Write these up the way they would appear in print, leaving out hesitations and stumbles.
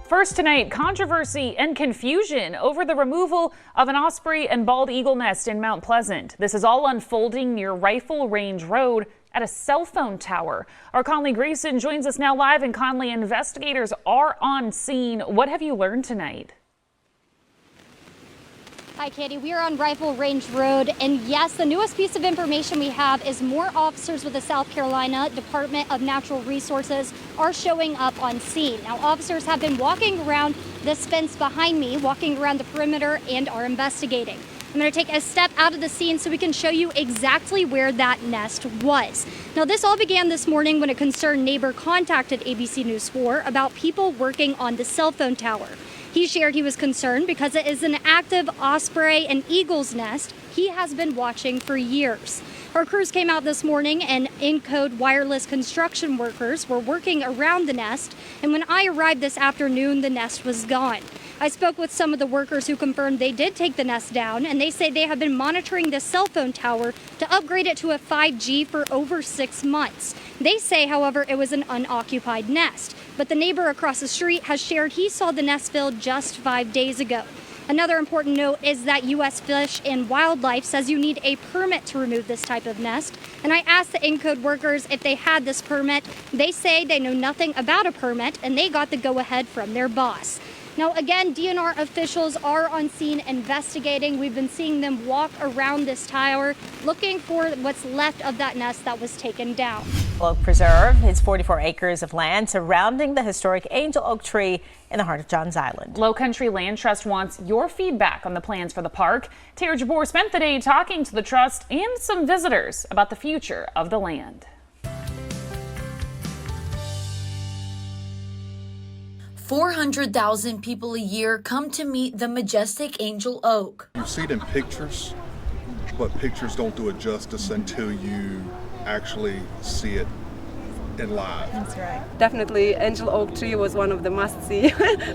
First tonight, controversy and confusion over the removal of an osprey and bald eagle nest in Mount Pleasant. This is all unfolding near Rifle Range Road at a cell phone tower. Our Conley Grayson joins us now live, and Conley, investigators are on scene. What have you learned tonight? Hi, Katie. We are on Rifle Range Road, and yes, the newest piece of information we have is more officers with the South Carolina Department of Natural Resources are showing up on scene. Now, officers have been walking around this fence behind me, walking around the perimeter, and are investigating. I'm going to take a step out of the scene so we can show you exactly where that nest was. Now, this all began this morning when a concerned neighbor contacted ABC News 4 about people working on the cell phone tower. He shared he was concerned because it is an active osprey and eagle's nest he has been watching for years. Our crews came out this morning, and in-code wireless construction workers were working around the nest, and when I arrived this afternoon, the nest was gone. I spoke with some of the workers who confirmed they did take the nest down, and they say they have been monitoring the cell phone tower to upgrade it to a 5G for over 6 months. They say, however, it was an unoccupied nest, but the neighbor across the street has shared he saw the nest filled just 5 days ago. Another important note is that U.S. Fish and Wildlife says you need a permit to remove this type of nest. And I asked the in-code workers if they had this permit. They say they know nothing about a permit, and they got the go-ahead from their boss. Now, again, DNR officials are on scene investigating. We've been seeing them walk around this tower looking for what's left of that nest that was taken down. Oak Preserve is 44 acres of land surrounding the historic angel oak tree in the heart of Johns Island. Lowcountry Land Trust wants your feedback on the plans for the park. Tara Jabor spent the day talking to the trust and some visitors about the future of the land. 400,000 people a year come to meet the majestic angel oak. You see it in pictures, but pictures don't do it justice until you actually see it in live. That's right. Definitely, angel oak tree was one of the must-see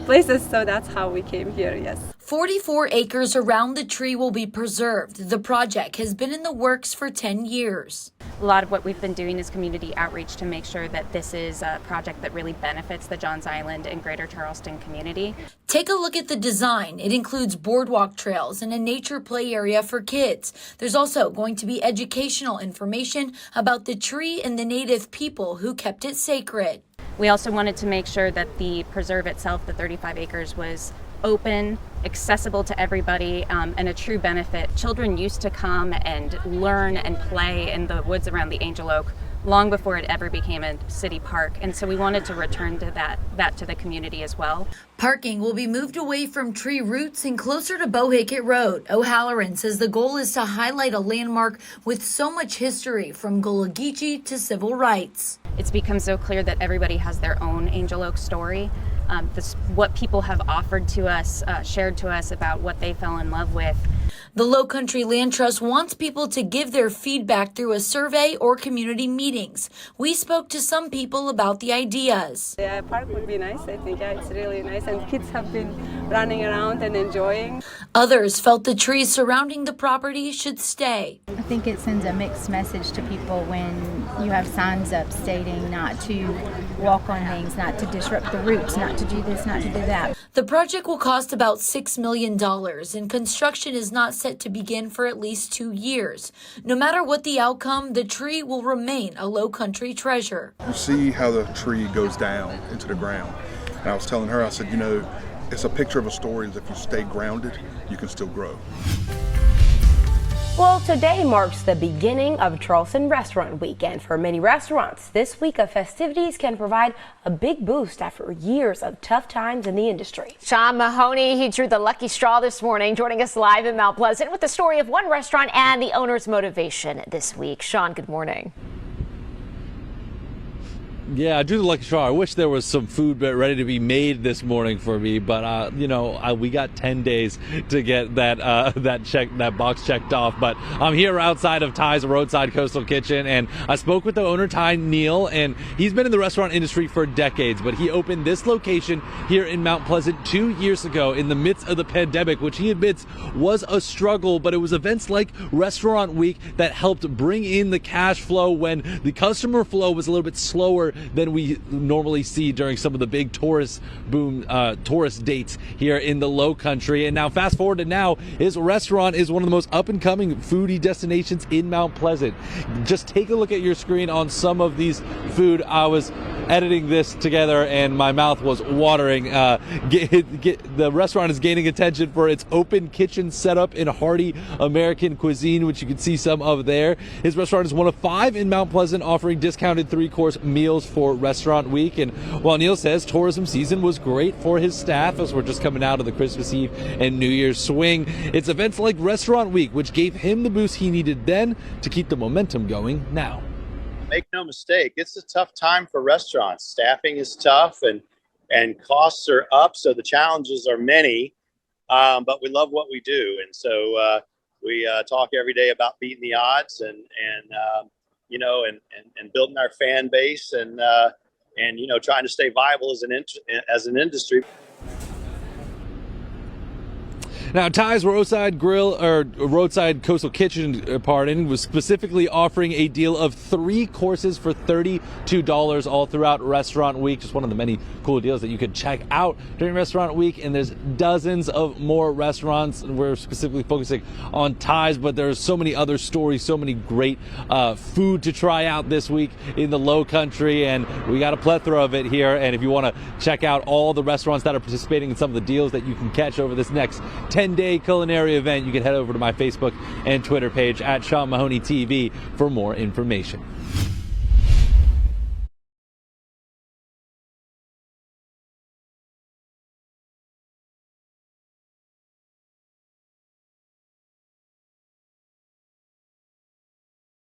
places, so that's how we came here, yes. 44 acres around the tree will be preserved. The project has been in the works for 10 years. A lot of what we've been doing is community outreach to make sure that this is a project that really benefits the Johns Island and greater Charleston community. Take a look at the design. It includes boardwalk trails and a nature play area for kids. There's also going to be educational information about the tree and the native people who kept it sacred. We also wanted to make sure that the preserve itself, the 35 acres, was open, accessible to everybody, and a true benefit. Children used to come and learn and play in the woods around the Angel Oak long before it ever became a city park, and so we wanted to return to that to the community as well. Parking will be moved away from tree roots and closer to Bohacket Road. O'Halloran says the goal is to highlight a landmark with so much history, from Gullah Geechee to civil rights. It's become so clear that everybody has their own Angel Oak story. What people have offered to us, shared to us about what they fell in love with. The Lowcountry Land Trust wants people to give their feedback through a survey or community meetings. We spoke to some people about the ideas. Yeah, park would be nice, I think. Yeah, it's really nice, and kids have been running around and enjoying. Others felt the trees surrounding the property should stay. I think it sends a mixed message to people when you have signs up stating not to walk on things, not to disrupt the roots, not to do this, not to do that. The project will cost about $6 million, and construction is not set to begin for at least 2 years. No matter what the outcome, the tree will remain a Lowcountry treasure. You see how the tree goes down into the ground. And I was telling her, I said, you know, it's a picture of a story that if you stay grounded, you can still grow. Well, today marks the beginning of Charleston Restaurant Week, and for many restaurants, this week of festivities can provide a big boost after years of tough times in the industry. Sean Mahoney, he drew the lucky straw this morning, joining us live in Mount Pleasant with the story of one restaurant and the owner's motivation this week. Sean, good morning. Yeah, I drew the lucky straw. I wish there was some food ready to be made this morning for me, but we got 10 days to get that box checked off. But I'm here outside of Ty's Roadside Coastal Kitchen, and I spoke with the owner, Ty Neal, and he's been in the restaurant industry for decades. But he opened this location here in Mount Pleasant 2 years ago in the midst of the pandemic, which he admits was a struggle. But it was events like Restaurant Week that helped bring in the cash flow when the customer flow was a little bit slower than we normally see during some of the big tourist dates here in the Lowcountry. And now fast forward to now, his restaurant is one of the most up and coming foodie destinations in Mount Pleasant. Just take a look at your screen on some of these food. I was editing this together and my mouth was watering. The restaurant is gaining attention for its open kitchen setup in hearty American cuisine, which you can see some of there. His restaurant is one of 5 in Mount Pleasant offering discounted 3-course meals for Restaurant Week. And while Neil says tourism season was great for his staff as we're just coming out of the Christmas Eve and New Year's swing, it's events like Restaurant Week which gave him the boost he needed then to keep the momentum going now. Make no mistake, it's a tough time for restaurants. Staffing is tough and costs are up, so the challenges are many, but we love what we do. And so we talk every day about beating the odds and building our fan base and trying to stay viable as an industry. Now, Ty's Roadside Coastal Kitchen, was specifically offering a deal of 3 courses for $32 all throughout Restaurant Week. Just one of the many cool deals that you could check out during Restaurant Week. And there's dozens of more restaurants. We're specifically focusing on Ty's, but there's so many other stories, so many great food to try out this week in the Lowcountry, and we got a plethora of it here. And if you want to check out all the restaurants that are participating in some of the deals that you can catch over this next 10-day culinary event, you can head over to my Facebook and Twitter page at Sean Mahoney TV for more information.